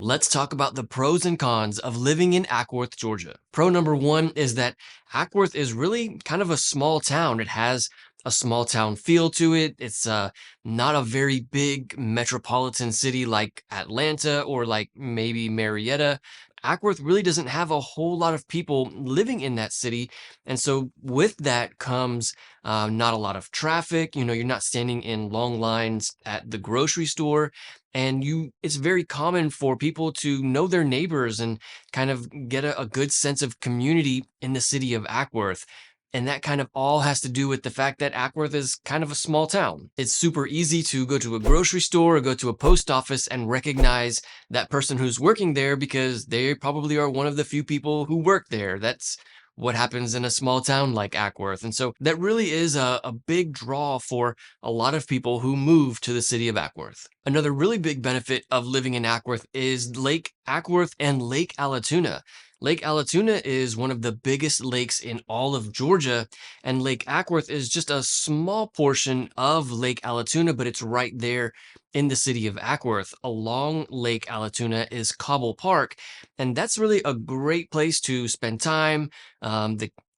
Let's talk about the pros and cons of living in Acworth, Georgia. Pro number one is that Acworth is really kind of a small town. It has a small town feel to it. It's not a very big metropolitan city like Atlanta or like maybe Marietta. Acworth really doesn't have a whole lot of people living in that city. And so with that comes not a lot of traffic. You're not standing in long lines at the grocery store, and it's very common for people to know their neighbors and kind of get a good sense of community in the city of Acworth. And that kind of all has to do with the fact that Acworth is kind of a small town. It's super easy to go to a grocery store or go to a post office and recognize that person who's working there because they probably are one of the few people who work there. That's what happens in a small town like Acworth. And so that really is a big draw for a lot of people who move to the city of Acworth. Another really big benefit of living in Acworth is Lake Acworth and Lake Allatoona. Lake Allatoona is one of the biggest lakes in all of Georgia, and Lake Acworth is just a small portion of Lake Allatoona, but it's right there in the city of Acworth. Along Lake Allatoona is Cobble Park, and that's really a great place to spend time,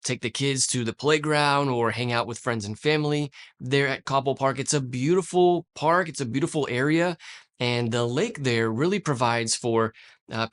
take the kids to the playground or hang out with friends and family there at Cobble Park. It's a beautiful park, it's a beautiful area, and the lake there really provides for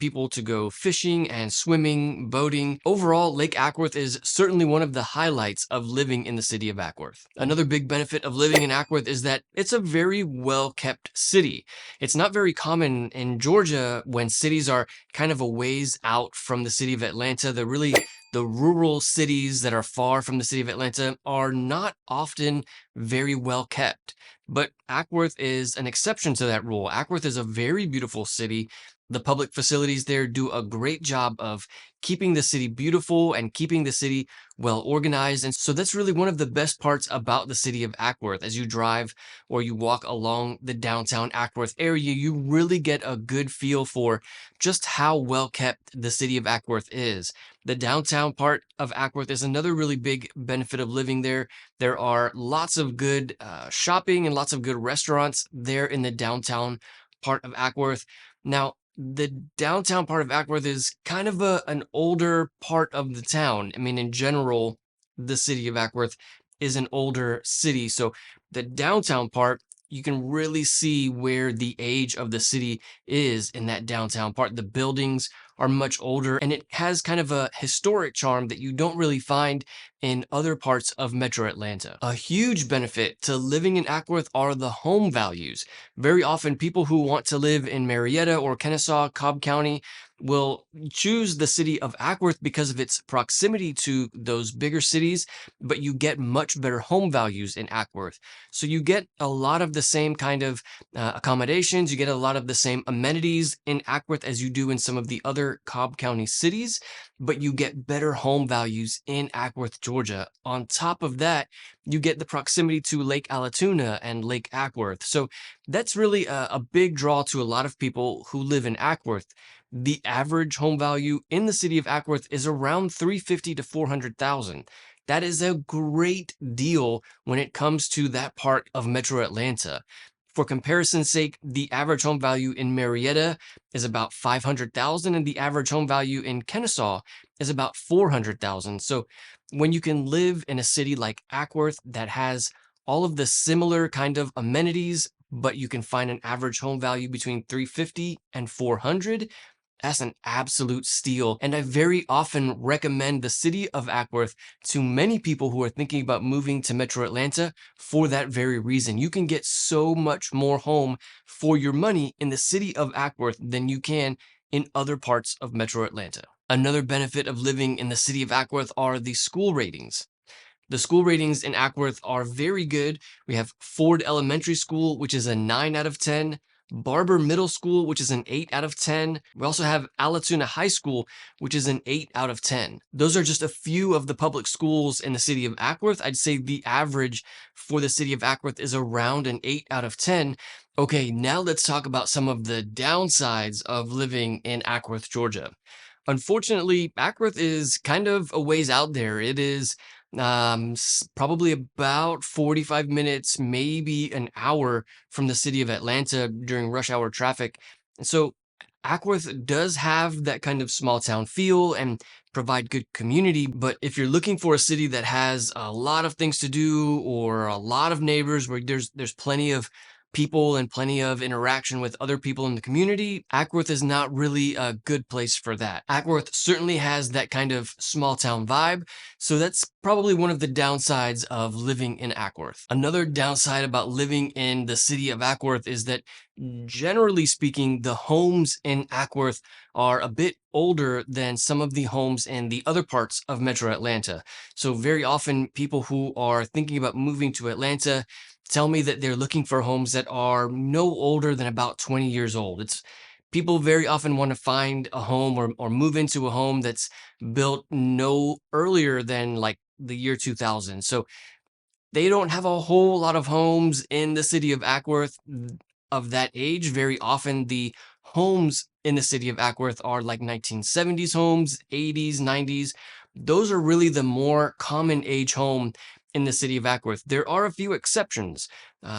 people to go fishing and swimming, boating. Overall, Lake Acworth is certainly one of the highlights of living in the city of Acworth. Another big benefit of living in Acworth is that it's a very well-kept city. It's not very common in Georgia when cities are kind of a ways out from the city of Atlanta. The rural cities that are far from the city of Atlanta are not often very well kept. But Acworth is an exception to that rule. Acworth is a very beautiful city. The public facilities there do a great job of keeping the city beautiful and keeping the city well organized. And so that's really one of the best parts about the city of Acworth. As you drive or you walk along the downtown Acworth area, you really get a good feel for just how well kept the city of Acworth is. The downtown part of Acworth is another really big benefit of living there. There are lots of good shopping and lots of good restaurants there in the downtown part of Acworth. Now, the downtown part of Acworth is kind of an older part of the town. I mean, in general, the city of Acworth is an older city. So the downtown part, you can really see where the age of the city is in that downtown part. The buildings are much older, and it has kind of a historic charm that you don't really find in other parts of Metro Atlanta. A huge benefit to living in Acworth are the home values. Very often, people who want to live in Marietta or Kennesaw, Cobb County, will choose the city of Acworth because of its proximity to those bigger cities, but you get much better home values in Acworth. So you get a lot of the same kind of accommodations, you get a lot of the same amenities in Acworth as you do in some of the other Cobb County cities, but you get better home values in Acworth, Georgia. On top of that, you get the proximity to Lake Allatoona and Lake Acworth. So that's really a big draw to a lot of people who live in Acworth. The average home value in the city of Acworth is around 350 to 400,000. That is a great deal when it comes to that part of Metro Atlanta. For comparison's sake, the average home value in Marietta is about 500,000 and the average home value in Kennesaw is about 400,000. So when you can live in a city like Acworth that has all of the similar kind of amenities, but you can find an average home value between 350 and 400, that's an absolute steal. And I very often recommend the city of Acworth to many people who are thinking about moving to Metro Atlanta for that very reason. You can get so much more home for your money in the city of Acworth than you can in other parts of Metro Atlanta. Another benefit of living in the city of Acworth are the school ratings. The school ratings in Acworth are very good. We have Ford Elementary School, which is a 9 out of 10. Barber Middle School, which is an 8 out of 10. We also have Allatoona High School, which is an 8 out of 10. Those are just a few of the public schools in the city of Acworth. I'd say the average for the city of Acworth is around an 8 out of 10. Okay, now let's talk about some of the downsides of living in Acworth, Georgia. Unfortunately, Acworth is kind of a ways out there. It is probably about 45 minutes, maybe an hour from the city of Atlanta during rush hour traffic. And so Acworth does have that kind of small town feel and provide good community, but if you're looking for a city that has a lot of things to do or a lot of neighbors where there's plenty of people and plenty of interaction with other people in the community, Acworth is not really a good place for that. Acworth certainly has that kind of small town vibe, so that's probably one of the downsides of living in Acworth. Another downside about living in the city of Acworth is that generally speaking, the homes in Acworth are a bit older than some of the homes in the other parts of Metro Atlanta. So very often people who are thinking about moving to Atlanta tell me that they're looking for homes that are no older than about 20 years old. It's people very often want to find a home or move into a home that's built no earlier than like the year 2000. So they don't have a whole lot of homes in the city of Acworth of that age. Very often, the homes in the city of Acworth are like 1970s homes, 80s, 90s. Those are really the more common age home in the city of Acworth. There are a few exceptions.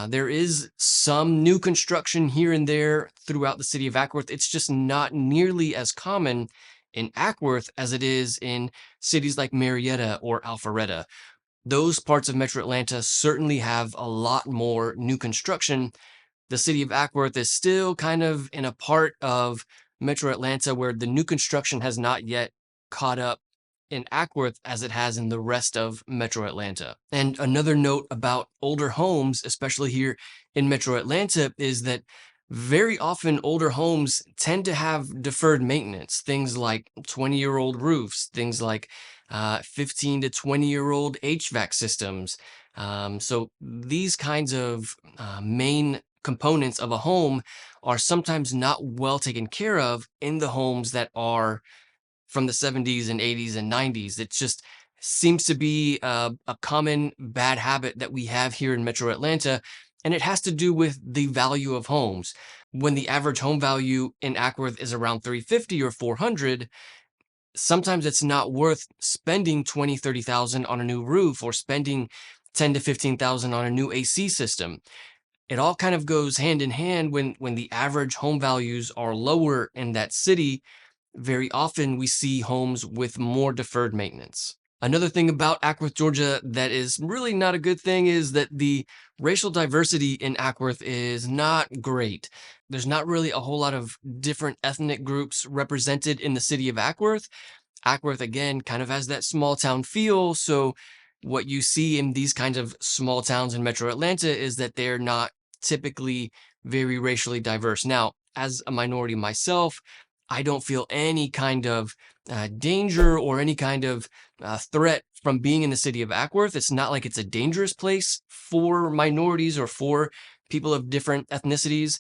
There is some new construction here and there throughout the city of Acworth. It's just not nearly as common in Acworth as it is in cities like Marietta or Alpharetta. Those parts of Metro Atlanta certainly have a lot more new construction. The city of Acworth is still kind of in a part of Metro Atlanta where the new construction has not yet caught up in Acworth as it has in the rest of Metro Atlanta. And another note about older homes, especially here in Metro Atlanta, is that very often older homes tend to have deferred maintenance, things like 20-year-old roofs, things like 15 to 20-year-old HVAC systems. So these kinds of main components of a home are sometimes not well taken care of in the homes that are from the 70s and 80s and 90s. It just seems to be a common bad habit that we have here in Metro Atlanta, and it has to do with the value of homes. When the average home value in Acworth is around 350 or 400, sometimes it's not worth spending 20, 30,000 on a new roof or spending 10 to 15,000 on a new AC system. It all kind of goes hand in hand when the average home values are lower in that city. Very often we see homes with more deferred maintenance. Another thing about Acworth, Georgia that is really not a good thing is that the racial diversity in Acworth is not great. There's not really a whole lot of different ethnic groups represented in the city of Acworth. Acworth, again, kind of has that small town feel. So what you see in these kinds of small towns in Metro Atlanta is that they're not typically very racially diverse. Now, as a minority myself, I don't feel any kind of danger or any kind of threat from being in the city of Acworth. It's not like it's a dangerous place for minorities or for people of different ethnicities,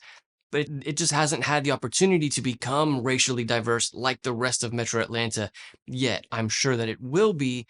but it just hasn't had the opportunity to become racially diverse like the rest of Metro Atlanta yet. I'm sure that it will be.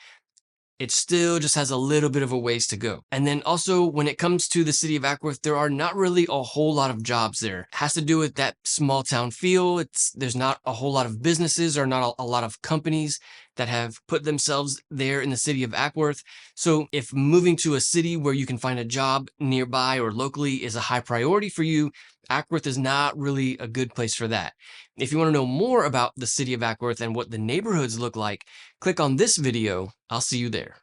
It still just has a little bit of a ways to go. And then also when it comes to the city of Acworth, there are not really a whole lot of jobs there. It has to do with that small town feel. There's not a whole lot of businesses or not a lot of companies that have put themselves there in the city of Acworth. So if moving to a city where you can find a job nearby or locally is a high priority for you, Acworth is not really a good place for that. If you want to know more about the city of Acworth and what the neighborhoods look like, click on this video. I'll see you there.